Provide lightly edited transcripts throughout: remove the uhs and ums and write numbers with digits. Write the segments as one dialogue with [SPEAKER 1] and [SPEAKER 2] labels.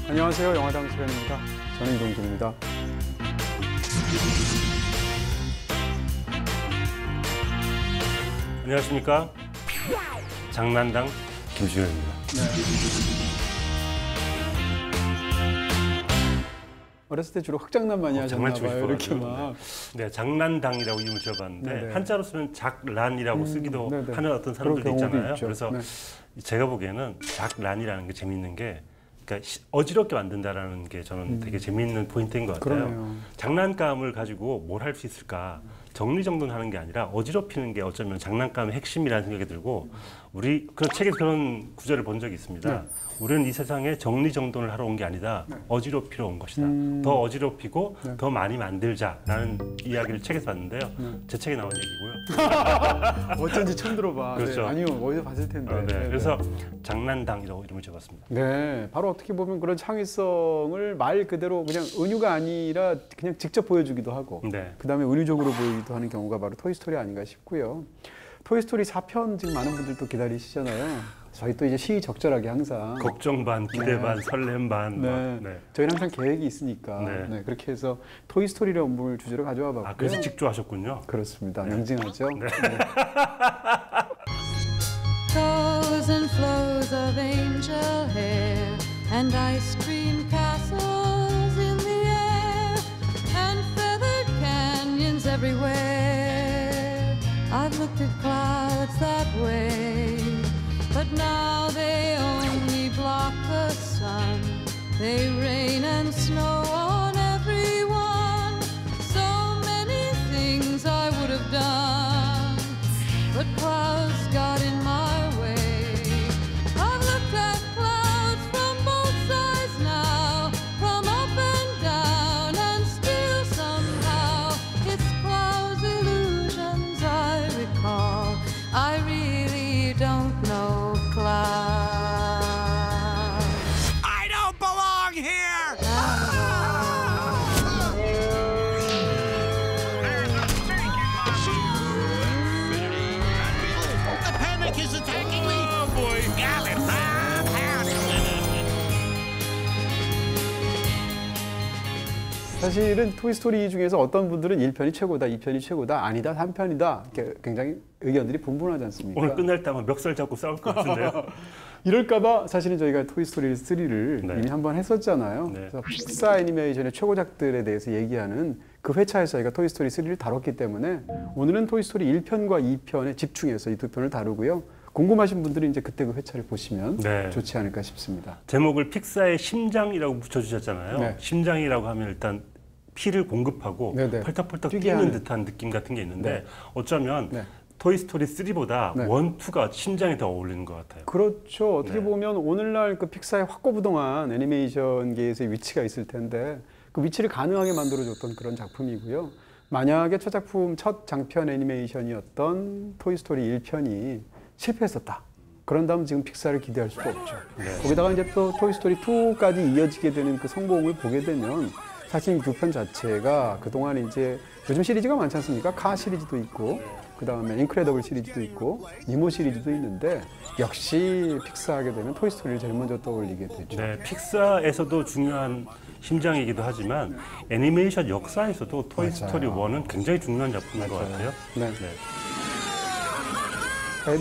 [SPEAKER 1] 안녕하세요. 영화당 수련입니다. 저는 이동준입니다.
[SPEAKER 2] 안녕하십니까. 장난당 김주현입니다.
[SPEAKER 1] 네. 어렸을 때 주로 흑장난 많이 하셨나 봐요. 이렇게 막.
[SPEAKER 2] 네, 장난당이라고 이름을 지어봤는데
[SPEAKER 1] 네네.
[SPEAKER 2] 한자로 쓰면 작란이라고 쓰기도
[SPEAKER 1] 네네.
[SPEAKER 2] 하는 어떤 사람들도 있잖아요.
[SPEAKER 1] 있죠.
[SPEAKER 2] 그래서
[SPEAKER 1] 네.
[SPEAKER 2] 제가 보기에는 작란이라는 게 재밌는 게 그러니까 어지럽게 만든다라는 게 저는 되게 재미있는 포인트인 것 같아요.
[SPEAKER 1] 그러네요.
[SPEAKER 2] 장난감을 가지고 뭘 할 수 있을까? 정리정돈하는 게 아니라 어지럽히는 게 어쩌면 장난감의 핵심이라는 생각이 들고 우리 그런 책에서 그런 구절을 본 적이 있습니다.
[SPEAKER 1] 네.
[SPEAKER 2] 우리는 이 세상에 정리정돈을 하러 온 게 아니다.
[SPEAKER 1] 네.
[SPEAKER 2] 어지럽히러 온 것이다. 더 어지럽히고
[SPEAKER 1] 네.
[SPEAKER 2] 더 많이 만들자라는 이야기를 책에서 봤는데요.
[SPEAKER 1] 네.
[SPEAKER 2] 제 책에 나온 얘기고요.
[SPEAKER 1] 어쩐지 처음 들어봐.
[SPEAKER 2] 그렇죠.
[SPEAKER 1] 네. 아니요, 어디서 봤을 텐데.
[SPEAKER 2] 네.
[SPEAKER 1] 네.
[SPEAKER 2] 그래서 장난당이라고 이름을 지어봤습니다.
[SPEAKER 1] 네, 바로 어떻게 보면 그런 창의성을 말 그대로 그냥 은유가 아니라 그냥 직접 보여주기도 하고
[SPEAKER 2] 네.
[SPEAKER 1] 그 다음에 은유적으로 보이기도 하는 경우가 바로 토이스토리 아닌가 싶고요. 토이스토리 4편 지금 많은 분들도 기다리시잖아요. 저희 또 이제 시의적절하게 항상
[SPEAKER 2] 걱정 반, 기대
[SPEAKER 1] 네.
[SPEAKER 2] 반, 설렘 반.
[SPEAKER 1] 네.
[SPEAKER 2] 네.
[SPEAKER 1] 저희는 항상 계획이 있으니까
[SPEAKER 2] 네.
[SPEAKER 1] 네, 그렇게 해서 토이스토리를 업무를 주제로 가져와 봤고요.
[SPEAKER 2] 아, 그래서 직조하셨군요.
[SPEAKER 1] 그렇습니다. 명징하죠.
[SPEAKER 2] 네.
[SPEAKER 1] 네.
[SPEAKER 3] Flows and flows of angel hair and ice cream castles in the air and feathered canyons everywhere. I've looked at clouds that way, but now they only block the sun. They rain and snow on everyone. So many things I would have done, but clouds got in my way. I've looked at clouds from both sides now, from up and down, and still somehow it's clouds' illusions I recall. I really don't know clouds.
[SPEAKER 4] I don't belong here! The panic is attacking me! Oh boy!
[SPEAKER 1] 사실은 토이스토리 중에서 어떤 분들은 1편이 최고다, 2편이 최고다, 아니다, 3편이다 이렇게 굉장히 의견들이 분분하지 않습니까?
[SPEAKER 2] 오늘 끝날 때 아마 멱살 잡고 싸울 것 같은데요.
[SPEAKER 1] 이럴까봐 사실은 저희가 토이스토리 3를
[SPEAKER 2] 네.
[SPEAKER 1] 이미 한번 했었잖아요.
[SPEAKER 2] 네.
[SPEAKER 1] 그래서 픽사 애니메이션의 최고작들에 대해서 얘기하는 그 회차에서 저희가 토이스토리 3를 다뤘기 때문에 오늘은 토이스토리 1편과 2편에 집중해서 이 두 편을 다루고요. 궁금하신 분들은 이제 그때 그 회차를 보시면
[SPEAKER 2] 네.
[SPEAKER 1] 좋지 않을까 싶습니다.
[SPEAKER 2] 제목을 픽사의 심장이라고 붙여주셨잖아요.
[SPEAKER 1] 네.
[SPEAKER 2] 심장이라고 하면 일단 피를 공급하고
[SPEAKER 1] 네네.
[SPEAKER 2] 펄떡펄떡
[SPEAKER 1] 뛰게
[SPEAKER 2] 뛰는
[SPEAKER 1] 하는.
[SPEAKER 2] 듯한 느낌 같은 게 있는데
[SPEAKER 1] 네.
[SPEAKER 2] 어쩌면
[SPEAKER 1] 네.
[SPEAKER 2] 토이스토리 3보다
[SPEAKER 1] 네.
[SPEAKER 2] 1, 2가 심장이 더 어울리는 것 같아요.
[SPEAKER 1] 그렇죠. 어떻게
[SPEAKER 2] 네.
[SPEAKER 1] 보면 오늘날 그 픽사의 확고부동한 애니메이션계에서의 위치가 있을 텐데 그 위치를 가능하게 만들어줬던 그런 작품이고요. 만약에 첫 작품, 첫 장편 애니메이션이었던 토이스토리 1편이 실패했었다. 그런다면 지금 픽사를 기대할 수가 없죠.
[SPEAKER 2] 네.
[SPEAKER 1] 거기다가 이제 또 토이스토리 2까지 이어지게 되는 그 성공을 보게 되면 사실 이 두 편 자체가 그동안 이제 요즘 시리즈가 많지 않습니까? 카 시리즈도 있고 그 다음에 인크레더블 시리즈도 있고 니모 시리즈도 있는데 역시 픽사하게 되면 토이스토리를 제일 먼저 떠올리게 되죠.
[SPEAKER 2] 네, 픽사에서도 중요한 심장이기도 하지만 애니메이션 역사에서도 토이스토리
[SPEAKER 1] 맞아요.
[SPEAKER 2] 1은 굉장히 중요한 작품인 것 같아요.
[SPEAKER 1] 네.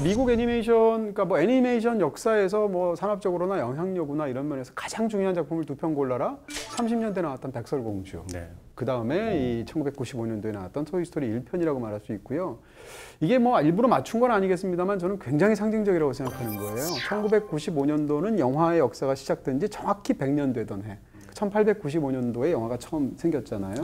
[SPEAKER 1] 미국 애니메이션, 그러니까 뭐 애니메이션 역사에서 뭐 산업적으로나 영향력이나 이런 면에서 가장 중요한 작품을 두 편 골라라. 30년대 나왔던 백설공주.
[SPEAKER 2] 네.
[SPEAKER 1] 그 다음에 이 1995년도에 나왔던 토이스토리 1편이라고 말할 수 있고요. 이게 뭐 일부러 맞춘 건 아니겠습니다만 저는 굉장히 상징적이라고 생각하는 거예요. 1995년도는 영화의 역사가 시작된 지 정확히 100년 되던 해. 1895년도에 영화가 처음 생겼잖아요.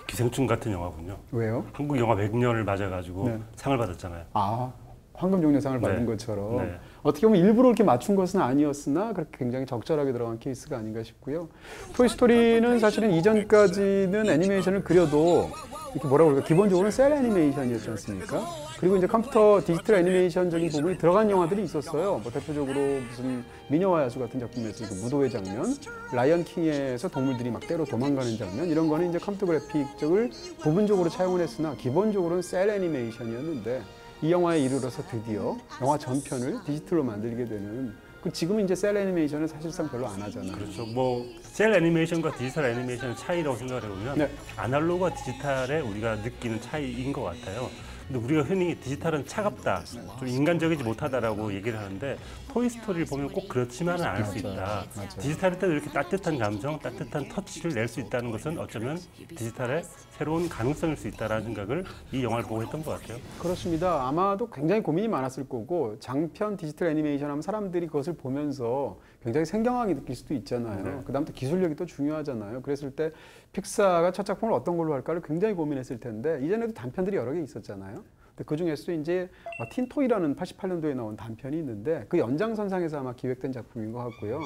[SPEAKER 2] 기생충 같은 영화군요.
[SPEAKER 1] 왜요?
[SPEAKER 2] 한국 영화 100년을 맞아가지고
[SPEAKER 1] 네.
[SPEAKER 2] 상을 받았잖아요.
[SPEAKER 1] 아, 황금종려상을 받은
[SPEAKER 2] 네.
[SPEAKER 1] 것처럼.
[SPEAKER 2] 네.
[SPEAKER 1] 어떻게 보면 일부러 이렇게 맞춘 것은 아니었으나 그렇게 굉장히 적절하게 들어간 케이스가 아닌가 싶고요. 토이스토리는 사실은 이전까지는 애니메이션을 그려도 이렇게 뭐라고 그럴까 기본적으로는 셀 애니메이션이었지 않습니까? 그리고 이제 컴퓨터 디지털 애니메이션적인 부분이 들어간 영화들이 있었어요. 뭐 대표적으로 무슨 미녀와 야수 같은 작품에서 그 무도회 장면, 라이언 킹에서 동물들이 막 때로 도망가는 장면 이런 거는 이제 컴퓨터 그래픽적을 부분적으로 차용을 했으나 기본적으로는 셀 애니메이션이었는데 이 영화에 이르러서 드디어 영화 전편을 디지털로 만들게 되는 지금은 이제 셀 애니메이션은 사실상 별로 안 하잖아요.
[SPEAKER 2] 그렇죠. 뭐 셀 애니메이션과 디지털 애니메이션의 차이라고 생각을 해보면
[SPEAKER 1] 네.
[SPEAKER 2] 아날로그와 디지털에 우리가 느끼는 차이인 것 같아요. 근데 우리가 흔히 디지털은 차갑다, 좀 인간적이지 못하다라고 얘기를 하는데 토이스토리를 보면 꼭 그렇지만은 않을 수 있다.
[SPEAKER 1] 맞아요.
[SPEAKER 2] 디지털일 때도 이렇게 따뜻한 감정, 따뜻한 터치를 낼 수 있다는 것은 어쩌면 디지털의 새로운 가능성일 수 있다라는 생각을 이 영화를 보고 했던 것 같아요.
[SPEAKER 1] 그렇습니다. 아마도 굉장히 고민이 많았을 거고 장편 디지털 애니메이션 하면 사람들이 그것을 보면서 굉장히 생경하게 느낄 수도 있잖아요.
[SPEAKER 2] 네.
[SPEAKER 1] 그다음 또 기술력이 또 중요하잖아요. 그랬을 때 픽사가 첫 작품을 어떤 걸로 할까를 굉장히 고민했을 텐데 이전에도 단편들이 여러 개 있었잖아요. 근데 그 중에서도 이제 틴토이라는 88년도에 나온 단편이 있는데 그 연장선상에서 아마 기획된 작품인 것 같고요.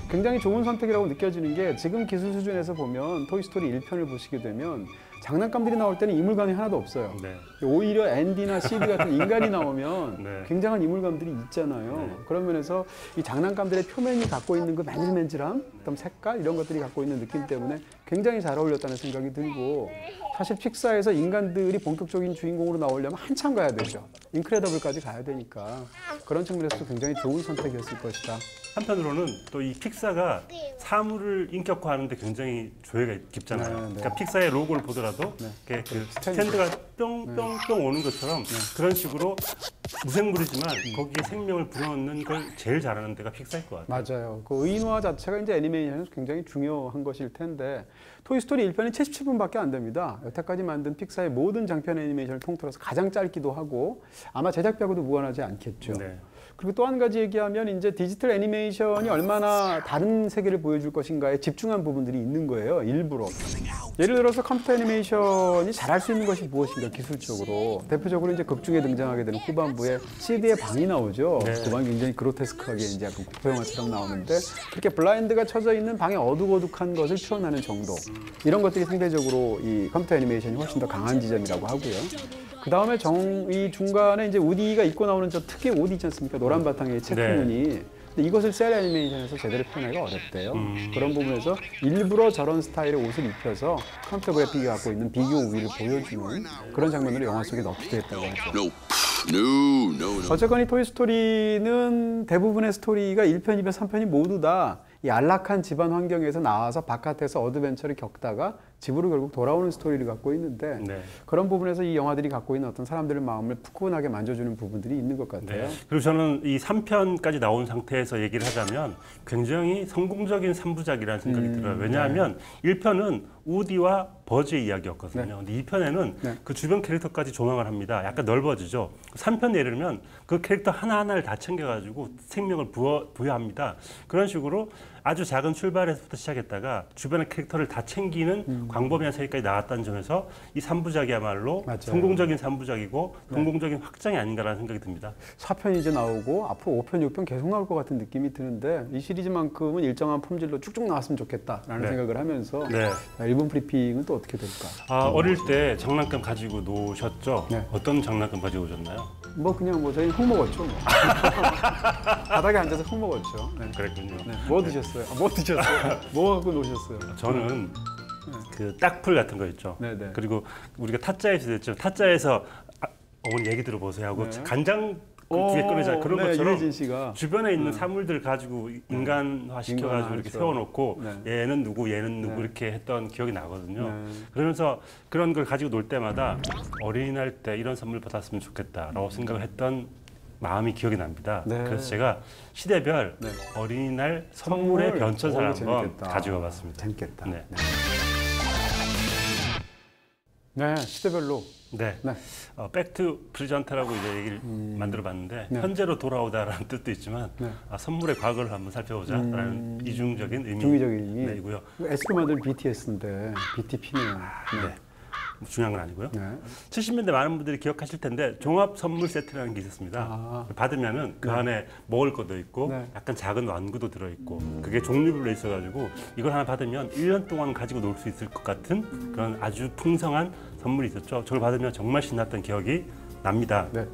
[SPEAKER 1] 굉장히 좋은 선택이라고 느껴지는 게 지금 기술 수준에서 보면 토이스토리 1편을 보시게 되면 장난감들이 나올 때는 이물감이 하나도 없어요.
[SPEAKER 2] 네.
[SPEAKER 1] 오히려 앤디나 CD 같은 인간이 나오면
[SPEAKER 2] 네.
[SPEAKER 1] 굉장한 이물감들이 있잖아요.
[SPEAKER 2] 네.
[SPEAKER 1] 그런 면에서 이 장난감들의 표면이 갖고 있는 그 맨질맨질함, 그다음 색깔 이런 것들이 갖고 있는 느낌 때문에 굉장히 잘 어울렸다는 생각이 들고 사실 픽사에서 인간들이 본격적인 주인공으로 나오려면 한참 가야 되죠. 인크레더블까지 가야 되니까 그런 측면에서도 굉장히 좋은 선택이었을 것이다.
[SPEAKER 2] 한편으로는 또 이 픽사가 사물을 인격화하는데 굉장히 조예가 깊잖아요.
[SPEAKER 1] 네, 네.
[SPEAKER 2] 그러니까 픽사의 로고를 보더라도 이렇게 그 스탠드가 뿅뿅뿅 오는 것처럼 그런 식으로 무생물이지만 거기에 생명을 불어넣는 걸 제일 잘하는 데가 픽사일 것 같아요.
[SPEAKER 1] 맞아요. 그 의인화 자체가 이제 애니메이션에서 굉장히 중요한 것일 텐데 토이스토리 1편이 77분밖에 안 됩니다. 여태까지 만든 픽사의 모든 장편 애니메이션을 통틀어서 가장 짧기도 하고 아마 제작비하고도 무관하지 않겠죠.
[SPEAKER 2] 네.
[SPEAKER 1] 그리고 또 한 가지 얘기하면 이제 디지털 애니메이션이 얼마나 다른 세계를 보여줄 것인가에 집중한 부분들이 있는 거예요. 일부러. 예를 들어서 컴퓨터 애니메이션이 잘할 수 있는 것이 무엇인가 기술적으로. 대표적으로 이제 극중에 등장하게 되는 후반부에 CD의 방이 나오죠.
[SPEAKER 2] 네.
[SPEAKER 1] 그 방이 굉장히 그로테스크하게 이제 약간 공포 영화처럼 나오는데 그렇게 블라인드가 쳐져 있는 방에 어둑어둑한 것을 표현하는 정도. 이런 것들이 상대적으로 이 컴퓨터 애니메이션이 훨씬 더 강한 지점이라고 하고요. 그 다음에 이 중간에 이제 우디가 입고 나오는 저 특유의 옷 있지 않습니까? 노란 바탕에 체크무늬. 근데 이것을 셀 애니메이션에서 제대로 표현하기가 어렵대요. 그런 부분에서 일부러 저런 스타일의 옷을 입혀서 컴퓨터 그래픽이 갖고 있는 비교 우위를 보여주는 그런 장면으로 영화 속에 넣기도 했다고 하죠.
[SPEAKER 5] No.
[SPEAKER 1] 어쨌건 이 토이스토리는 대부분의 스토리가 1편, 2편, 3편이 모두 다 이 안락한 집안 환경에서 나와서 바깥에서 어드벤처를 겪다가 집으로 결국 돌아오는 스토리를 갖고 있는데
[SPEAKER 2] 네.
[SPEAKER 1] 그런 부분에서 이 영화들이 갖고 있는 어떤 사람들의 마음을 푸근하게 만져주는 부분들이 있는 것 같아요.
[SPEAKER 2] 네. 그리고 저는 이 3편까지 나온 상태에서 얘기를 하자면 굉장히 성공적인 3부작이라는 생각이 들어요. 왜냐하면 1편은 우디와 버즈의 이야기였거든요.
[SPEAKER 1] 네.
[SPEAKER 2] 근데 2편에는
[SPEAKER 1] 네.
[SPEAKER 2] 그 주변 캐릭터까지 조명을 합니다. 약간 넓어지죠. 3편 예를 들면 그 캐릭터 하나하나를 다 챙겨가지고 생명을 부여합니다. 그런 식으로 아주 작은 출발에서부터 시작했다가 주변의 캐릭터를 다 챙기는 광범위한 세계까지 나왔다는 점에서 이 3부작이야말로
[SPEAKER 1] 맞아요.
[SPEAKER 2] 성공적인 3부작이고 성공적인 확장이 아닌가라는 생각이 듭니다.
[SPEAKER 1] 4편이 이제 나오고 앞으로 5편, 6편 계속 나올 것 같은 느낌이 드는데 이 시리즈만큼은 일정한 품질로 쭉쭉 나왔으면 좋겠다라는
[SPEAKER 2] 네.
[SPEAKER 1] 생각을 하면서
[SPEAKER 2] 네.
[SPEAKER 1] 일본 프리핑은 또 어떻게 될까?
[SPEAKER 2] 어릴 때 장난감 가지고 노셨죠?
[SPEAKER 1] 네.
[SPEAKER 2] 어떤 장난감 가지고 오셨나요?
[SPEAKER 1] 뭐 그냥 뭐 저희는 흙 먹었죠. 뭐. 바닥에 앉아서 흙 먹었죠. 네.
[SPEAKER 2] 그랬군요.
[SPEAKER 1] 네. 뭐 드셨어요? 뭐 드셨어요? 뭐 갖고 노셨어요?
[SPEAKER 2] 저는 그 딱풀 같은 거 있죠.
[SPEAKER 1] 네네.
[SPEAKER 2] 그리고 우리가 타짜에서 됐죠. 타짜에서 어머니 얘기 들어보세요 하고
[SPEAKER 1] 네.
[SPEAKER 2] 간장 그 뒤에 꺼내자 그런
[SPEAKER 1] 네,
[SPEAKER 2] 것처럼
[SPEAKER 1] 유해진 씨가
[SPEAKER 2] 주변에 있는 사물들 가지고 인간화 시켜가지고 이렇게
[SPEAKER 1] 인간화하죠.
[SPEAKER 2] 세워놓고
[SPEAKER 1] 네.
[SPEAKER 2] 얘는 누구 얘는 누구
[SPEAKER 1] 네.
[SPEAKER 2] 이렇게 했던 기억이 나거든요.
[SPEAKER 1] 네.
[SPEAKER 2] 그러면서 그런 걸 가지고 놀 때마다 어린이날 때 이런 선물 받았으면 좋겠다라고 생각을 했던 마음이 기억이 납니다.
[SPEAKER 1] 네.
[SPEAKER 2] 그래서 제가 시대별
[SPEAKER 1] 네.
[SPEAKER 2] 어린이날 선물의 변천사를 한번
[SPEAKER 1] 재밌겠다.
[SPEAKER 2] 가지고 와봤습니다.
[SPEAKER 1] 재밌겠다.
[SPEAKER 2] 네.
[SPEAKER 1] 네, 시대별로.
[SPEAKER 2] 네.
[SPEAKER 1] 네.
[SPEAKER 2] 백투 프리전트라고 이제 얘기를 만들어봤는데
[SPEAKER 1] 네.
[SPEAKER 2] 현재로 돌아오다라는 뜻도 있지만
[SPEAKER 1] 네.
[SPEAKER 2] 선물의 과거를 한번 살펴보자라는 이중적인
[SPEAKER 1] 중의적인 의미.
[SPEAKER 2] 의미이고요.
[SPEAKER 1] SQ 만든 BTS인데 BTP네요.
[SPEAKER 2] 네. 중요한 건 아니고요.
[SPEAKER 1] 네.
[SPEAKER 2] 70년대 많은 분들이 기억하실 텐데 종합 선물 세트라는 게 있었습니다. 받으면은 그 안에 먹을 것도 있고
[SPEAKER 1] 네.
[SPEAKER 2] 약간 작은 완구도 들어있고 그게 종류별로 있어가지고 이걸 하나 받으면 1년 동안 가지고 놀 수 있을 것 같은 그런 아주 풍성한 선물이 있었죠. 저걸 받으면 정말 신났던 기억이 납니다.
[SPEAKER 1] 네.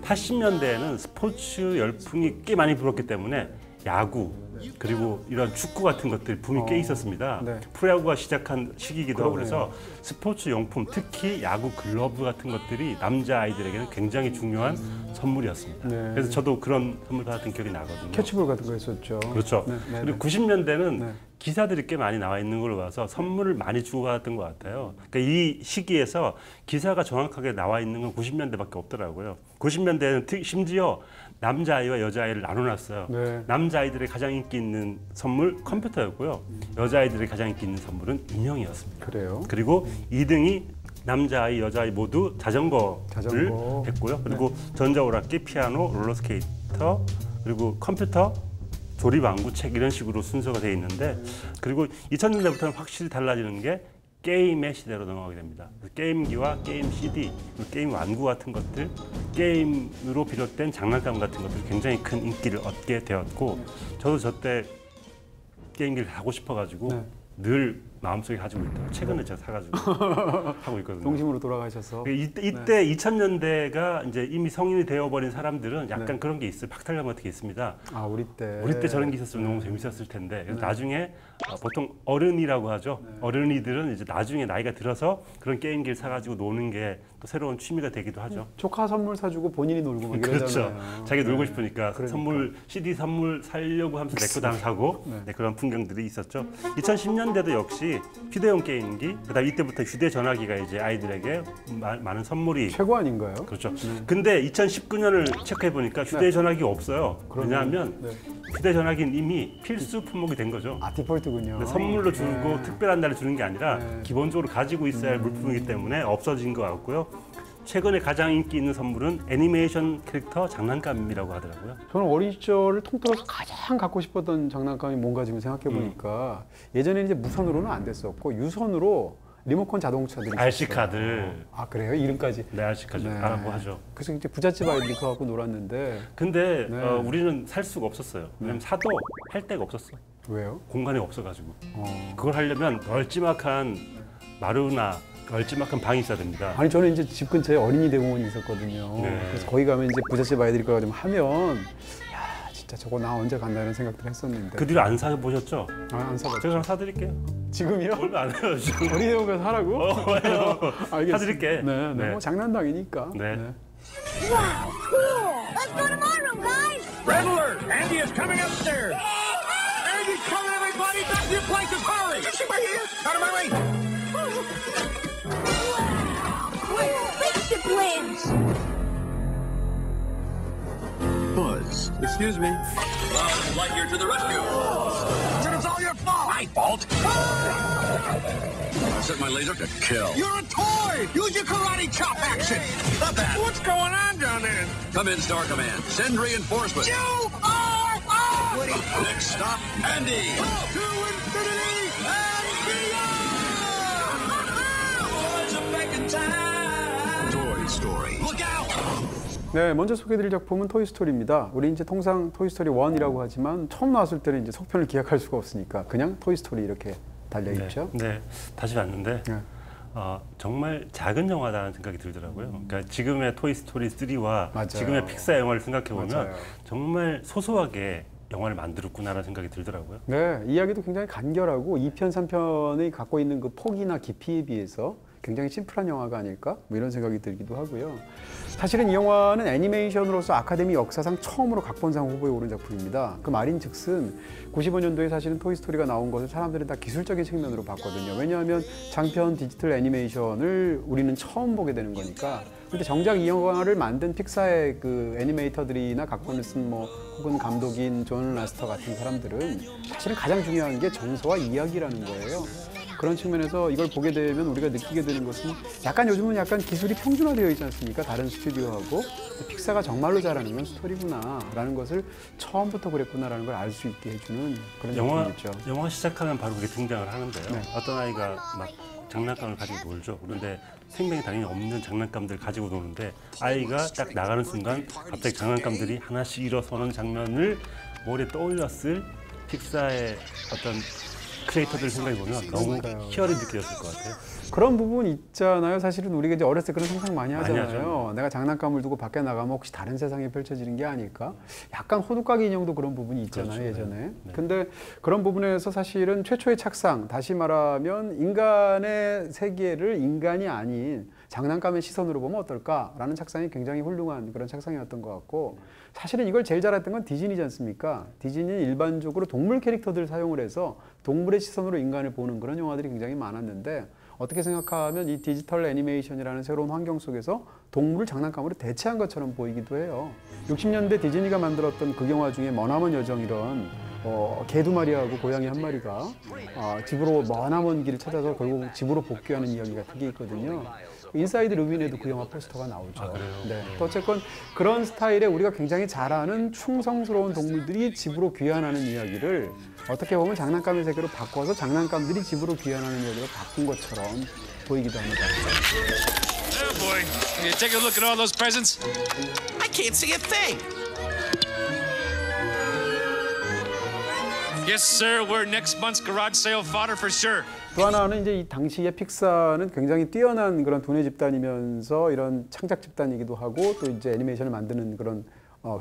[SPEAKER 2] 80년대에는 스포츠 열풍이 꽤 많이 불었기 때문에 야구 그리고 이런 축구 같은 것들이 붐이 꽤 있었습니다.
[SPEAKER 1] 네.
[SPEAKER 2] 프로야구가 시작한 시기이기도 하고
[SPEAKER 1] 그러네요.
[SPEAKER 2] 그래서 스포츠 용품 특히 야구 글러브 같은 것들이 남자 아이들에게는 굉장히 중요한 선물이었습니다.
[SPEAKER 1] 네.
[SPEAKER 2] 그래서 저도 그런 선물 받았던 기억이 나거든요.
[SPEAKER 1] 캐치볼 같은 거 했었죠.
[SPEAKER 2] 그렇죠.
[SPEAKER 1] 네, 네,
[SPEAKER 2] 그리고
[SPEAKER 1] 네.
[SPEAKER 2] 90년대는
[SPEAKER 1] 네.
[SPEAKER 2] 기사들이 꽤 많이 나와 있는 걸로 봐서 선물을 많이 주고받았던 것 같아요. 그러니까 이 시기에서 기사가 정확하게 나와 있는 건 90년대밖에 없더라고요. 90년대에는 심지어 남자아이와 여자아이를 나눠놨어요.
[SPEAKER 1] 네.
[SPEAKER 2] 남자아이들의 가장 인기 있는 선물 컴퓨터였고요. 여자아이들의 가장 인기 있는 선물은 인형이었습니다.
[SPEAKER 1] 그래요.
[SPEAKER 2] 그리고 2등이 남자아이, 여자아이 모두 자전거를
[SPEAKER 1] 자전거.
[SPEAKER 2] 했고요. 그리고 전자오락기, 피아노, 롤러스케이터, 그리고 컴퓨터, 조립왕구, 책 이런 식으로 순서가 되어 있는데 그리고 2000년대부터는 확실히 달라지는 게 게임의 시대로 넘어가게 됩니다. 게임기와 게임 CD, 그리고 게임 완구 같은 것들, 게임으로 비롯된 장난감 같은 것들이 굉장히 큰 인기를 얻게 되었고 저도 저때 게임기를 하고 싶어가지고
[SPEAKER 1] 네.
[SPEAKER 2] 늘 마음속에 가지고 있다가 최근에 제가 사가지고 하고 있거든요.
[SPEAKER 1] 동심으로 돌아가셔서.
[SPEAKER 2] 이때 2000년대가 이제 이미 성인이 되어버린 사람들은 약간
[SPEAKER 1] 네.
[SPEAKER 2] 그런 게 있어요. 박탈감 같은 게 있습니다.
[SPEAKER 1] 아, 우리 때.
[SPEAKER 2] 우리 때 저런 게 있었으면 너무 재밌었을 텐데 그래서 나중에 보통 어른이라고 하죠. 어른이들은 이제 나중에 나이가 들어서 그런 게임기를 사가지고 노는 게 또 새로운 취미가 되기도 하죠.
[SPEAKER 1] 조카 선물 사주고 본인이 놀고 막
[SPEAKER 2] 그렇죠.
[SPEAKER 1] 이러잖아요.
[SPEAKER 2] 자기 놀고
[SPEAKER 1] 네.
[SPEAKER 2] 싶으니까
[SPEAKER 1] 그러니까.
[SPEAKER 2] 선물 CD 선물 살려고 하면서 내 거도 안 사고 네, 그런 풍경들이 있었죠. 2010년대도 역시 휴대용 게임기, 그다음 이때부터 휴대전화기가 이제 아이들에게 많은 선물이
[SPEAKER 1] 최고 아닌가요?
[SPEAKER 2] 그렇죠. 근데 2019년을 체크해 보니까 휴대전화기가 없어요. 왜냐하면
[SPEAKER 1] 네.
[SPEAKER 2] 휴대전화기는 이미 필수 품목이 된 거죠.
[SPEAKER 1] 아, 디폴트군요.
[SPEAKER 2] 선물로 주고 특별한 날에 주는 게 아니라
[SPEAKER 1] 네.
[SPEAKER 2] 기본적으로 가지고 있어야 할 물품이기 때문에 없어진 것 같고요. 최근에 가장 인기 있는 선물은 애니메이션 캐릭터 장난감이라고 하더라고요.
[SPEAKER 1] 저는 어린 시절을 통틀어서 가장 갖고 싶었던 장난감이 뭔가 지금 생각해 보니까 예전에 이제 무선으로는 안 됐었고 유선으로 리모컨 자동차들이
[SPEAKER 2] RC
[SPEAKER 1] 있었어요.
[SPEAKER 2] 카드.
[SPEAKER 1] 아, 그래요? 이름까지.
[SPEAKER 2] 네, RC까지 알아보 하죠.
[SPEAKER 1] 그래서 이제 부잣집 아이들이 그거 갖고 놀았는데
[SPEAKER 2] 근데
[SPEAKER 1] 네.
[SPEAKER 2] 우리는 살 수가 없었어요. 왜냐면 사도 할 데가 없었어.
[SPEAKER 1] 왜요?
[SPEAKER 2] 공간이 없어가지고.
[SPEAKER 1] 어.
[SPEAKER 2] 그걸 하려면 널찍막한 마루나 널찍막한 방이 있어야 됩니다.
[SPEAKER 1] 아니, 저는 이제 집 근처에 어린이 대공원이 있었거든요.
[SPEAKER 2] 네.
[SPEAKER 1] 그래서 거기 가면 이제 부잣집 아이들이 그거 좀 하면 야, 진짜 저거 나 언제 간다는 생각들 했었는데.
[SPEAKER 2] 그 뒤로 안 사보셨죠?
[SPEAKER 1] 아, 안 사봤죠.
[SPEAKER 2] 제가 하나 사드릴게요.
[SPEAKER 1] 지금이요?
[SPEAKER 2] 얼마 안 해요, 지금.
[SPEAKER 1] 어린이 대공원 가서 하라고?
[SPEAKER 2] 왜요?
[SPEAKER 1] 알겠습니다.
[SPEAKER 2] 사드릴게.
[SPEAKER 1] 네, 네.
[SPEAKER 2] 네.
[SPEAKER 1] 뭐 장난당이니까.
[SPEAKER 2] 네.
[SPEAKER 6] Wow, cool! Let's go to my room, guys!
[SPEAKER 4] Red alert! Andy is coming upstairs! Andy's coming, everybody! Back to your places! Hurry! Did you see my ears? Out of my way!
[SPEAKER 6] We're spaceship twins!
[SPEAKER 4] Buzz. Excuse me.
[SPEAKER 5] Buzz Lightyear to the rescue.
[SPEAKER 4] But it's all your fault! My fault?
[SPEAKER 5] I set my laser to kill.
[SPEAKER 4] You're a toy! Use your karate chop action!
[SPEAKER 5] Stop that.
[SPEAKER 4] What's going on down there?
[SPEAKER 5] Come in, Star Command. Send reinforcements.
[SPEAKER 4] You are Woody!
[SPEAKER 5] Next stop, Andy.
[SPEAKER 4] To infinity and beyond!
[SPEAKER 5] Toy Story. Look out!
[SPEAKER 1] 네, 먼저 소개해드릴 작품은 토이스토리입니다. 우리 이제 통상 토이스토리 1이라고 하지만 처음 나왔을 때는 이제 속편을 기약할 수가 없으니까 그냥 토이스토리 이렇게 달려있죠.
[SPEAKER 2] 네, 다시 봤는데
[SPEAKER 1] 네.
[SPEAKER 2] 정말 작은 영화다는 생각이 들더라고요. 그러니까 지금의 토이스토리 3와
[SPEAKER 1] 맞아요.
[SPEAKER 2] 지금의 픽사 영화를 생각해 보면
[SPEAKER 1] 맞아요.
[SPEAKER 2] 정말 소소하게 영화를 만들었구나라는 생각이 들더라고요.
[SPEAKER 1] 네, 이야기도 굉장히 간결하고 2편, 3편이 갖고 있는 그 폭이나 깊이에 비해서 굉장히 심플한 영화가 아닐까? 뭐 이런 생각이 들기도 하고요. 사실은 이 영화는 애니메이션으로서 아카데미 역사상 처음으로 각본상 후보에 오른 작품입니다. 그 말인즉슨 95년도에 사실은 토이스토리가 나온 것을 사람들은 다 기술적인 측면으로 봤거든요. 왜냐하면 장편 디지털 애니메이션을 우리는 처음 보게 되는 거니까. 근데 정작 이 영화를 만든 픽사의 그 애니메이터들이나 각본을 쓴 뭐 혹은 감독인 존 라스터 같은 사람들은 사실은 가장 중요한 게 정서와 이야기라는 거예요. 그런 측면에서 이걸 보게 되면 우리가 느끼게 되는 것은 약간 요즘은 약간 기술이 평준화되어 있지 않습니까? 다른 스튜디오하고 픽사가 정말로 잘하는 건 스토리구나라는 것을 처음부터 그랬구나라는 걸 알 수 있게 해주는 그런 작품이죠.
[SPEAKER 2] 영화 시작하면 바로 그게 등장을 하는데요.
[SPEAKER 1] 네.
[SPEAKER 2] 어떤 아이가 막 장난감을 가지고 놀죠. 그런데 생명이 당연히 없는 장난감들 가지고 노는데 아이가 딱 나가는 순간 갑자기 장난감들이 하나씩 일어서는 장면을 머리에 떠올렸을 픽사의 어떤 크리에이터들 생각해 보면 너무 희열이 느껴졌을 것 같아요.
[SPEAKER 1] 그런 부분 있잖아요. 사실은 우리가 이제 어렸을 때 그런 상상 많이
[SPEAKER 2] 많이
[SPEAKER 1] 하잖아요. 내가 장난감을 두고 밖에 나가면 혹시 다른 세상이 펼쳐지는 게 아닐까? 약간 호두까기 인형도 그런 부분이 있잖아요,
[SPEAKER 2] 그렇죠.
[SPEAKER 1] 예전에.
[SPEAKER 2] 네.
[SPEAKER 1] 근데 그런 부분에서 사실은 최초의 착상, 다시 말하면 인간의 세계를 인간이 아닌 장난감의 시선으로 보면 어떨까라는 착상이 굉장히 훌륭한 그런 착상이었던 것 같고, 사실은 이걸 제일 잘했던 건 디즈니지 않습니까? 디즈니는 일반적으로 동물 캐릭터들을 사용을 해서 동물의 시선으로 인간을 보는 그런 영화들이 굉장히 많았는데, 어떻게 생각하면 이 디지털 애니메이션이라는 새로운 환경 속에서 동물을 장난감으로 대체한 것처럼 보이기도 해요. 60년대 디즈니가 만들었던 그 영화 중에 머나먼 여정 이런 개 두 마리하고 고양이 한 마리가 집으로 머나먼 길을 찾아서 결국 집으로 복귀하는 이야기가 크게 있거든요. 인사이드 루빈에도 그 영화 포스터가 나오죠. 네. 또 어쨌건 그런 스타일의 우리가 굉장히 잘 아는 충성스러운 동물들이 집으로 귀환하는 이야기를 어떻게 보면 장난감의 세계로 바꿔서 장난감들이 집으로 귀환하는 이야기로 바꾼 것처럼 보이기도 합니다.
[SPEAKER 7] Oh boy, can you take a look at all those presents?
[SPEAKER 5] I can't see a thing.
[SPEAKER 7] Yes, sir. We're next month's garage sale fodder for sure.
[SPEAKER 1] 또 하나는 이제 이 당시에 픽사는 굉장히 뛰어난 그런 돈의 집단이면서 이런 창작 집단이기도 하고 또 이제 애니메이션을 만드는 그런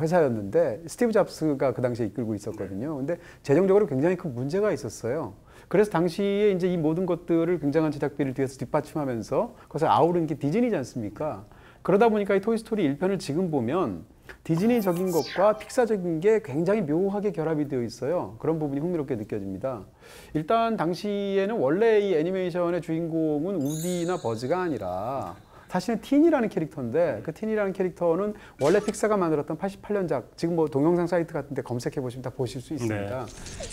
[SPEAKER 1] 회사였는데 스티브 잡스가 그 당시에 이끌고 있었거든요. 근데 재정적으로 굉장히 큰 문제가 있었어요. 그래서 당시에 이제 이 모든 것들을 굉장한 제작비를 뒤에서 뒷받침하면서 그것을 아우른 게 디즈니지 않습니까? 그러다 보니까 이 토이스토리 1편을 지금 보면 디즈니적인 것과 픽사적인 게 굉장히 묘하게 결합이 되어 있어요. 그런 부분이 흥미롭게 느껴집니다. 일단 당시에는 원래 이 애니메이션의 주인공은 우디나 버즈가 아니라 사실은 틴이라는 캐릭터인데 그 틴이라는 캐릭터는 원래 픽사가 만들었던 88년작 지금 뭐 동영상 사이트 같은 데 검색해 보시면 다 보실 수 있습니다.
[SPEAKER 2] 네.
[SPEAKER 1] 그러니까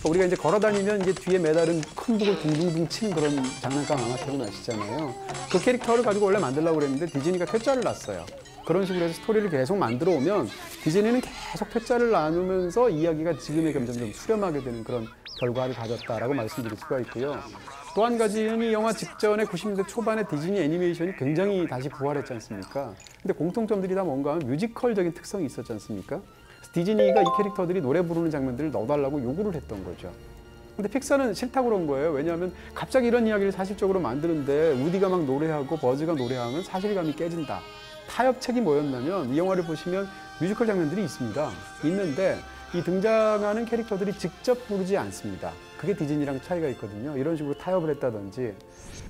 [SPEAKER 1] 우리가 이제 걸어 다니면 이제 뒤에 매달은 큰 북을 둥둥둥 치는 그런 장난감 아마 기억나시잖아요. 그 캐릭터를 가지고 원래 만들려고 그랬는데 디즈니가 퇴짜를 놨어요. 그런 식으로 해서 스토리를 계속 만들어 오면 디즈니는 계속 퇴짜를 나누면서 이야기가 지금의 점점 수렴하게 되는 그런 결과를 가졌다라고 말씀드릴 수가 있고요. 또 한 가지는 이 영화 직전에 90년대 초반에 디즈니 애니메이션이 굉장히 다시 부활했지 않습니까? 근데 공통점들이 다 뭔가 하면 뮤지컬적인 특성이 있었지 않습니까? 그래서 디즈니가 이 캐릭터들이 노래 부르는 장면들을 넣어달라고 요구를 했던 거죠. 근데 픽사는 싫다고 그런 거예요. 왜냐하면 갑자기 이런 이야기를 사실적으로 만드는데 우디가 막 노래하고 버즈가 노래하면 사실감이 깨진다. 타협책이 뭐였냐면 이 영화를 보시면 뮤지컬 장면들이 있습니다. 있는데 이 등장하는 캐릭터들이 직접 부르지 않습니다. 그게 디즈니랑 차이가 있거든요. 이런 식으로 타협을 했다든지.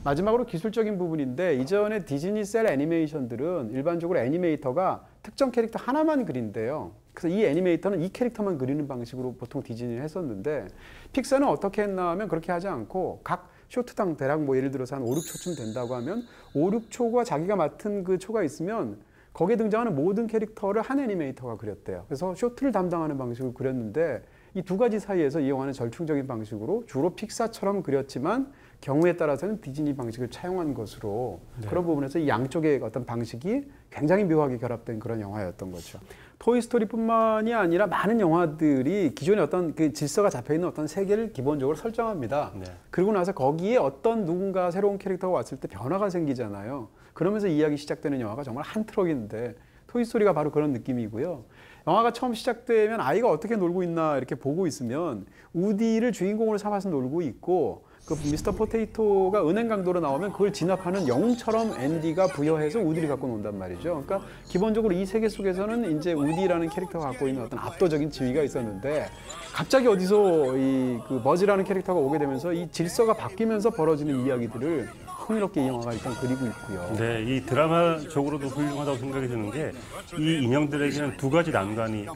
[SPEAKER 1] 마지막으로 기술적인 부분인데 이전에 디즈니 셀 애니메이션들은 일반적으로 애니메이터가 특정 캐릭터 하나만 그린대요. 그래서 이 애니메이터는 이 캐릭터만 그리는 방식으로 보통 디즈니를 했었는데 픽사는 어떻게 했나 하면 그렇게 하지 않고 각 쇼트당 대략 뭐 예를 들어서 한 5, 6초쯤 된다고 하면 5, 6초가 자기가 맡은 그 초가 있으면 거기에 등장하는 모든 캐릭터를 한 애니메이터가 그렸대요. 그래서 쇼트를 담당하는 방식으로 그렸는데 이 두 가지 사이에서 이 영화는 절충적인 방식으로 주로 픽사처럼 그렸지만 경우에 따라서는 디즈니 방식을 차용한 것으로 그런 부분에서 이 양쪽의 어떤 방식이 굉장히 묘하게 결합된 그런 영화였던 거죠. 토이스토리뿐만이 아니라 많은 영화들이 기존의 어떤 그 질서가 잡혀있는 어떤 세계를 기본적으로 설정합니다.
[SPEAKER 2] 네.
[SPEAKER 1] 그리고 나서 거기에 어떤 누군가 새로운 캐릭터가 왔을 때 변화가 생기잖아요. 그러면서 이야기 시작되는 영화가 정말 한 트럭인데 토이스토리가 바로 그런 느낌이고요. 영화가 처음 시작되면 아이가 어떻게 놀고 있나 이렇게 보고 있으면 우디를 주인공으로 삼아서 놀고 있고 그 미스터 포테이토가 은행 강도로 나오면 그걸 진압하는 영웅처럼 앤디가 부여해서 우디를 갖고 논단 말이죠. 그러니까 기본적으로 이 세계 속에서는 이제 우디라는 캐릭터가 갖고 있는 어떤 압도적인 지위가 있었는데 갑자기 어디서 이 그 버즈라는 캐릭터가 오게 되면서 이 질서가 바뀌면서 벌어지는 이야기들을 흥미롭게 이 영화가 일단 그리고 있고요.
[SPEAKER 2] 네, 이 드라마적으로도 훌륭하다고 생각이 드는 게 이 인형들에게는 두 가지 난관이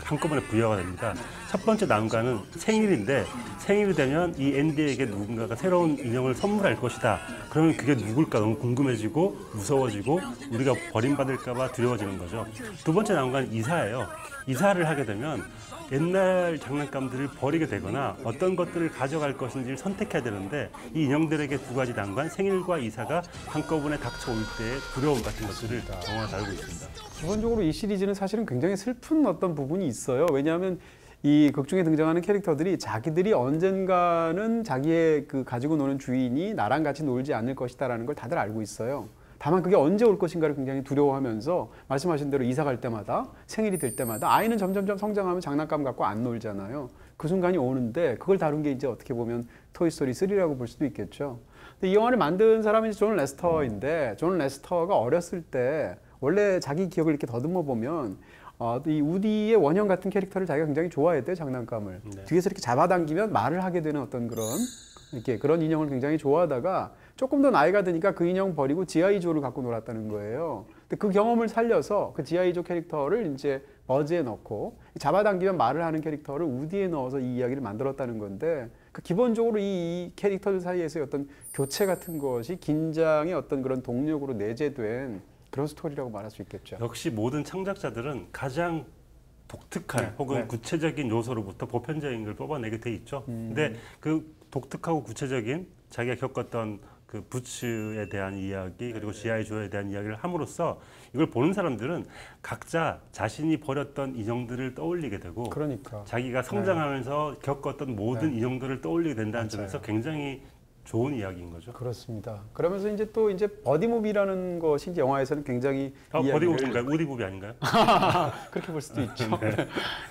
[SPEAKER 2] 한꺼번에 부여가 됩니다. 첫 번째 난관은 생일인데 생일이 되면 이 앤디에게 누군가가 새로운 인형을 선물할 것이다. 그러면 그게 누굴까 너무 궁금해지고 무서워지고 우리가 버림받을까 봐 두려워지는 거죠. 두 번째 난관은 이사예요. 이사를 하게 되면 옛날 장난감들을 버리게 되거나 어떤 것들을 가져갈 것인지를 선택해야 되는데 이 인형들에게 두 가지 난관, 생일과 이사가 한꺼번에 닥쳐올 때의 두려움 같은 것들을 영화가 다루고 있습니다.
[SPEAKER 1] 기본적으로 이 시리즈는 사실은 굉장히 슬픈 어떤 부분이 있어요. 왜냐하면 이 극 중에 등장하는 캐릭터들이 자기들이 언젠가는 자기의 그 가지고 노는 주인이 나랑 같이 놀지 않을 것이다라는 걸 다들 알고 있어요. 다만 그게 언제 올 것인가를 굉장히 두려워하면서 말씀하신 대로 이사 갈 때마다 생일이 될 때마다 아이는 점점점 성장하면 장난감 갖고 안 놀잖아요. 그 순간이 오는데 그걸 다룬 게 이제 어떻게 보면 토이스토리 3라고 볼 수도 있겠죠. 근데 이 영화를 만든 사람이 존 레스터인데 존 레스터가 어렸을 때 원래 자기 기억을 이렇게 더듬어 보면 이 우디의 원형 같은 캐릭터를 자기가 굉장히 좋아했대요. 장난감을.
[SPEAKER 2] 네.
[SPEAKER 1] 뒤에서 이렇게 잡아당기면 말을 하게 되는 어떤 그런 인형을 굉장히 좋아하다가 조금 더 나이가 드니까 그 인형 버리고 G.I. 조를 갖고 놀았다는 거예요. 근데 그 경험을 살려서 그 G.I. 조 캐릭터를 이제 버즈에 넣고 잡아당기면 말을 하는 캐릭터를 우디에 넣어서 이 이야기를 만들었다는 건데 그 기본적으로 이 캐릭터들 사이에서의 어떤 교체 같은 것이 긴장의 어떤 그런 동력으로 내재된 그런 스토리라고 말할 수 있겠죠.
[SPEAKER 2] 역시 모든 창작자들은 가장 독특한 혹은
[SPEAKER 1] 네.
[SPEAKER 2] 구체적인 요소로부터 보편적인 걸 뽑아내게 돼 있죠. 근데 그 독특하고 구체적인 자기가 겪었던 그 부츠에 대한 이야기 그리고 G.I. 조에 대한 이야기를 함으로써 이걸 보는 사람들은 각자 자신이 버렸던 인형들을 떠올리게 되고
[SPEAKER 1] 그러니까
[SPEAKER 2] 자기가 성장하면서 겪었던 모든 인형들을 떠올리게 된다는 점에서 굉장히 좋은 이야기인 거죠.
[SPEAKER 1] 그렇습니다. 그러면서 이제 또 이제 버디무비라는 것이 이제 영화에서는 굉장히
[SPEAKER 2] 버디무비인가요? 우디무비 아닌가요?
[SPEAKER 1] 그렇게 볼 수도 있죠.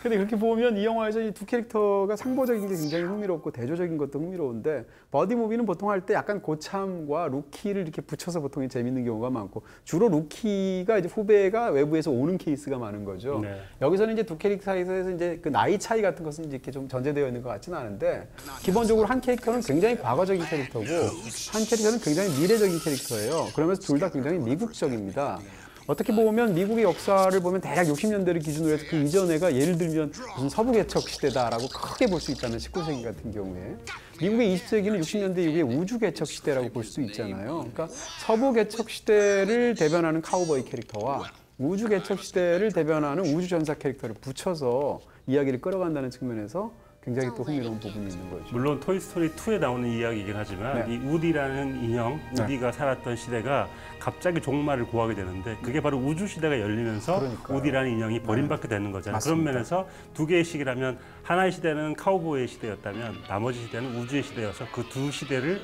[SPEAKER 1] 근데 그렇게 보면 이 영화에서 이 두 캐릭터가 상보적인 게 굉장히 흥미롭고 대조적인 것도 흥미로운데 버디무비는 보통 할 때 약간 고참과 루키를 이렇게 붙여서 보통 재밌는 경우가 많고 주로 루키가 이제 후배가 외부에서 오는 케이스가 많은 거죠.
[SPEAKER 2] 네.
[SPEAKER 1] 여기서는 이제 두 캐릭터 사이에서 이제 그 나이 차이 같은 것은 이제 이렇게 좀 전제되어 있는 것 같지는 않은데 기본적으로 한 캐릭터는 굉장히 과거적인 캐릭터고 한 캐릭터는 굉장히 미래적인 캐릭터예요. 그러면서 둘 다 굉장히 미국적입니다. 어떻게 보면 미국의 역사를 보면 대략 60년대를 기준으로 해서 그 이전에가 예를 들면 무슨 서부개척 시대다라고 크게 볼 수 있다면 19세기 같은 경우에 미국의 20세기는 60년대 이후에 우주개척 시대라고 볼 수 있잖아요. 그러니까 서부개척 시대를 대변하는 카우보이 캐릭터와 우주개척 시대를 대변하는 우주전사 캐릭터를 붙여서 이야기를 끌어간다는 측면에서 굉장히 또 흥미로운 부분이 있는 거죠.
[SPEAKER 2] 물론 토이스토리 2에 나오는 이야기이긴 하지만
[SPEAKER 1] 네.
[SPEAKER 2] 이 우디라는 인형,
[SPEAKER 1] 네.
[SPEAKER 2] 우디가 살았던 시대가 갑자기 종말을 구하게 되는데 그게 바로 우주 시대가 열리면서
[SPEAKER 1] 그러니까요.
[SPEAKER 2] 우디라는 인형이 버림받게 되는 거잖아요.
[SPEAKER 1] 맞습니다.
[SPEAKER 2] 그런 면에서 두 개의 시기라면 하나의 시대는 카우보이의 시대였다면 나머지 시대는 우주의 시대여서 그 두 시대를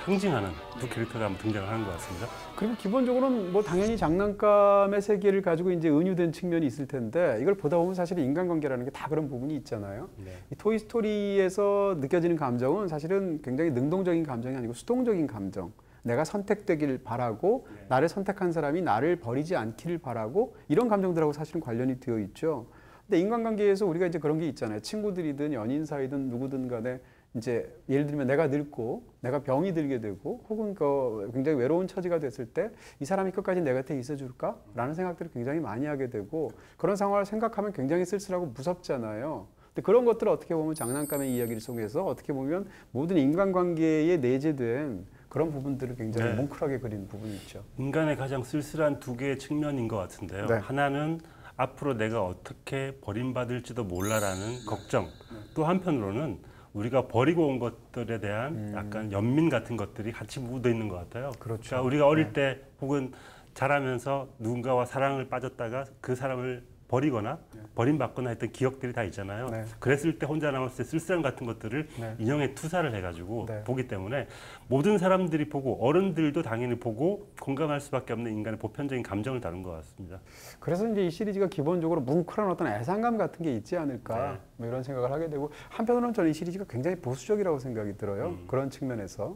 [SPEAKER 2] 상징하는 두 캐릭터가 한번 등장하는 것 같습니다.
[SPEAKER 1] 그리고 기본적으로는 뭐 당연히 장난감의 세계를 가지고 이제 은유된 측면이 있을 텐데 이걸 보다 보면 사실 인간관계라는 게 다 그런 부분이 있잖아요.
[SPEAKER 2] 네.
[SPEAKER 1] 이 토이스토리에서 느껴지는 감정은 사실은 굉장히 능동적인 감정이 아니고 수동적인 감정. 내가 선택되길 바라고 나를 선택한 사람이 나를 버리지 않기를 바라고 이런 감정들하고 사실은 관련이 되어 있죠. 근데 인간관계에서 우리가 이제 그런 게 있잖아요. 친구들이든 연인 사이든 누구든 간에 이제 예를 들면 내가 늙고 내가 병이 들게 되고 혹은 그 굉장히 외로운 처지가 됐을 때 이 사람이 끝까지 내 곁에 있어줄까? 라는 생각들을 굉장히 많이 하게 되고 그런 상황을 생각하면 굉장히 쓸쓸하고 무섭잖아요. 근데 그런 것들을 어떻게 보면 장난감의 이야기를 속에서 어떻게 보면 모든 인간관계에 내재된 그런 부분들을 굉장히
[SPEAKER 2] 네.
[SPEAKER 1] 뭉클하게 그리는 부분이 있죠.
[SPEAKER 2] 인간의 가장 쓸쓸한 두 개의 측면인 것 같은데요.
[SPEAKER 1] 네.
[SPEAKER 2] 하나는 앞으로 내가 어떻게 버림받을지도 몰라라는 걱정. 또 한편으로는 우리가 버리고 온 것들에 대한 약간 연민 같은 것들이 같이 묻어 있는 것 같아요.
[SPEAKER 1] 그렇죠.
[SPEAKER 2] 그러니까 우리가 어릴 때 혹은 자라면서 누군가와 사랑을 빠졌다가 그 사람을 버리거나 버림받거나 했던 기억들이 다 있잖아요.
[SPEAKER 1] 네.
[SPEAKER 2] 그랬을 때 혼자 남았을 때 쓸쓸함 같은 것들을
[SPEAKER 1] 네.
[SPEAKER 2] 인형에 투사를 해가지고
[SPEAKER 1] 네.
[SPEAKER 2] 보기 때문에 모든 사람들이 보고 어른들도 당연히 보고 공감할 수밖에 없는 인간의 보편적인 감정을 다룬 것 같습니다.
[SPEAKER 1] 그래서 이제 이 시리즈가 기본적으로 뭉클한 어떤 애상감 같은 게 있지 않을까
[SPEAKER 2] 네.
[SPEAKER 1] 뭐 이런 생각을 하게 되고 한편으로는 저는 이 시리즈가 굉장히 보수적이라고 생각이 들어요. 그런 측면에서.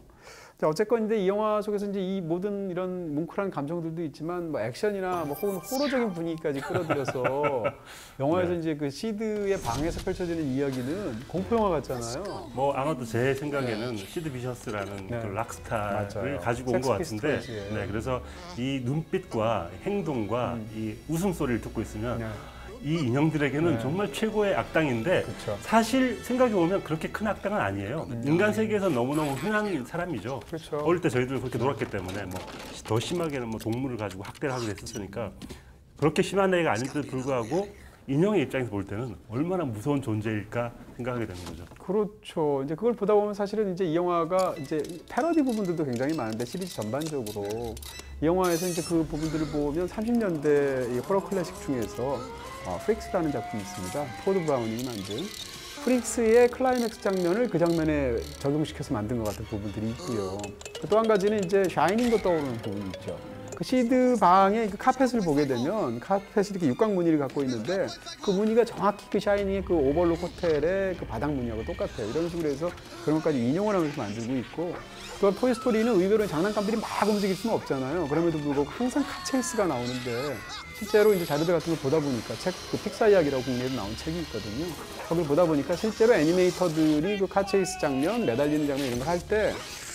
[SPEAKER 1] 자, 어쨌건 이제 이 영화 속에서 이제 이 모든 이런 뭉클한 감정들도 있지만 뭐 액션이나 뭐 혹은 호러적인 분위기까지 끌어들여서 영화에서
[SPEAKER 2] 네.
[SPEAKER 1] 이제 그 시드의 방에서 펼쳐지는 이야기는 공포 영화 같잖아요.
[SPEAKER 2] 뭐 아마도 제 생각에는 시드 비셔스라는
[SPEAKER 1] 네.
[SPEAKER 2] 그 락스타를
[SPEAKER 1] 맞아요.
[SPEAKER 2] 가지고 온 것
[SPEAKER 1] 섹스
[SPEAKER 2] 같은데,
[SPEAKER 1] 피스톨즈의.
[SPEAKER 2] 네, 그래서 이 눈빛과 행동과 이 웃음소리를 듣고 있으면
[SPEAKER 1] 네.
[SPEAKER 2] 이 인형들에게는
[SPEAKER 1] 네.
[SPEAKER 2] 정말 최고의 악당인데
[SPEAKER 1] 그렇죠.
[SPEAKER 2] 사실 생각해 보면 그렇게 큰 악당은 아니에요. 인간 세계에서 너무너무 흔한 사람이죠.
[SPEAKER 1] 그렇죠.
[SPEAKER 2] 어릴 때 저희들 그렇게 놀았기 때문에 뭐 더 심하게는 뭐 동물을 가지고 학대를 하기도 했었으니까 그렇게 심한 애가 아닌데도 불구하고 인형의 입장에서 볼 때는 얼마나 무서운 존재일까 생각하게 되는 거죠.
[SPEAKER 1] 그렇죠. 이제 그걸 보다 보면 사실은 이제 이 영화가 이제 패러디 부분들도 굉장히 많은데 시리즈 전반적으로 이 영화에서 이제 그 부분들을 보면 30년대 이 호러 클래식 중에서 프릭스라는 작품이 있습니다. 포드 브라운이 만든 프릭스의 클라이맥스 장면을 그 장면에 적용시켜서 만든 것 같은 부분들이 있고요. 또 한 가지는 이제 샤이닝도 떠오르는 부분이 있죠. 그 시드 방의 그 카펫을 보게 되면 카펫이 이렇게 육각 무늬를 갖고 있는데 그 무늬가 정확히 그 샤이니의 그 오버룩 호텔의 그 바닥 무늬하고 똑같아요. 이런 식으로 해서 그런 것까지 인용을 하면서 만들고 있고 또 토이스토리는 의외로 장난감들이 막 움직일 수는 없잖아요. 그럼에도 불구하고 항상 카체이스가 나오는데 실제로 이제 자료들 같은 걸 보다 보니까 그 픽사 이야기라고 국내에도 나온 책이 있거든요. 거기를 보다 보니까 실제로 애니메이터들이 그 카체이스 장면, 매달리는 장면 이런 걸 할 때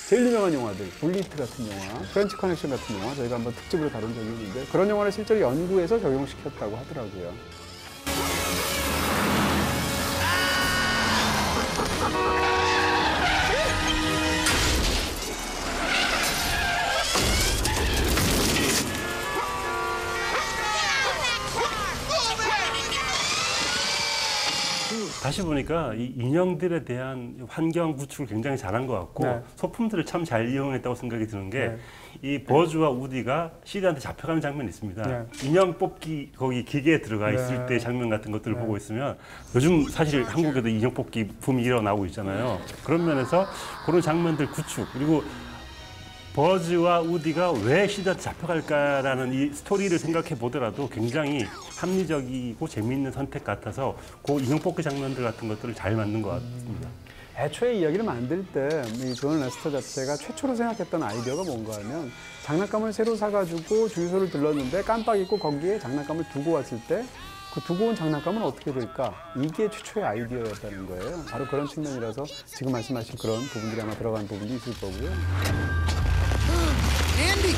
[SPEAKER 1] 제일 유명한 영화들, 블리트 같은 영화, 프렌치 커넥션 같은 영화 저희가 한번 특집으로 다룬 적이 있는데 그런 영화를 실제로 연구해서 적용시켰다고 하더라고요.
[SPEAKER 2] 다시 보니까 이 인형들에 대한 환경 구축을 굉장히 잘한 것 같고
[SPEAKER 1] 네.
[SPEAKER 2] 소품들을 참 잘 이용했다고 생각이 드는 게 이 버즈와 우디가 시리한테 잡혀가는 장면이 있습니다.
[SPEAKER 1] 네.
[SPEAKER 2] 인형 뽑기 거기 기계에 들어가 있을 때 장면 같은 것들을 보고 있으면 요즘 사실 한국에도 인형 뽑기 붐이 일어나고 있잖아요. 그런 면에서 그런 장면들 구축 그리고 버즈와 우디가 왜 시리한테 잡혀갈까라는 이 스토리를 생각해 보더라도 굉장히 합리적이고 재미있는 선택 같아서 그 인형 뽑기 장면들 같은 것들을 잘 만든 것 같습니다.
[SPEAKER 1] 애초에 이야기를 만들 때 이 존 레스터 자체가 최초로 생각했던 아이디어가 뭔가 하면 장난감을 새로 사가지고 주유소를 들렀는데 깜빡 잊고 거기에 장난감을 두고 왔을 때 그 두고 온 장난감은 어떻게 될까? 이게 최초의 아이디어였다는 거예요. 바로 그런 측면이라서 지금 말씀하신 그런 부분들이 아마 들어간 부분도 있을 거고요.
[SPEAKER 5] Andy!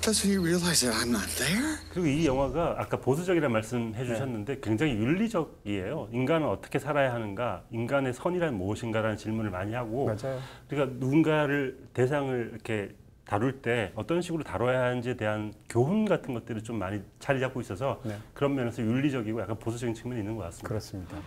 [SPEAKER 5] Does he realize that I'm not there?
[SPEAKER 2] 그리고 이 영화가 아까 보수적이라는 말씀 해주셨는데 굉장히 윤리적이에요. 인간은 어떻게 살아야 하는가, 인간의 선이란 무엇인가라는 질문을 많이 하고
[SPEAKER 1] 맞아요.
[SPEAKER 2] 그러니까 누군가를 대상을 이렇게 다룰 때 어떤 식으로 다뤄야 하는지에 대한 교훈 같은 것들이 좀 많이 자리 잡고 있어서 그런 면에서 윤리적이고 약간 보수적인 측면이 있는 것 같습니다.
[SPEAKER 1] 그렇습니다.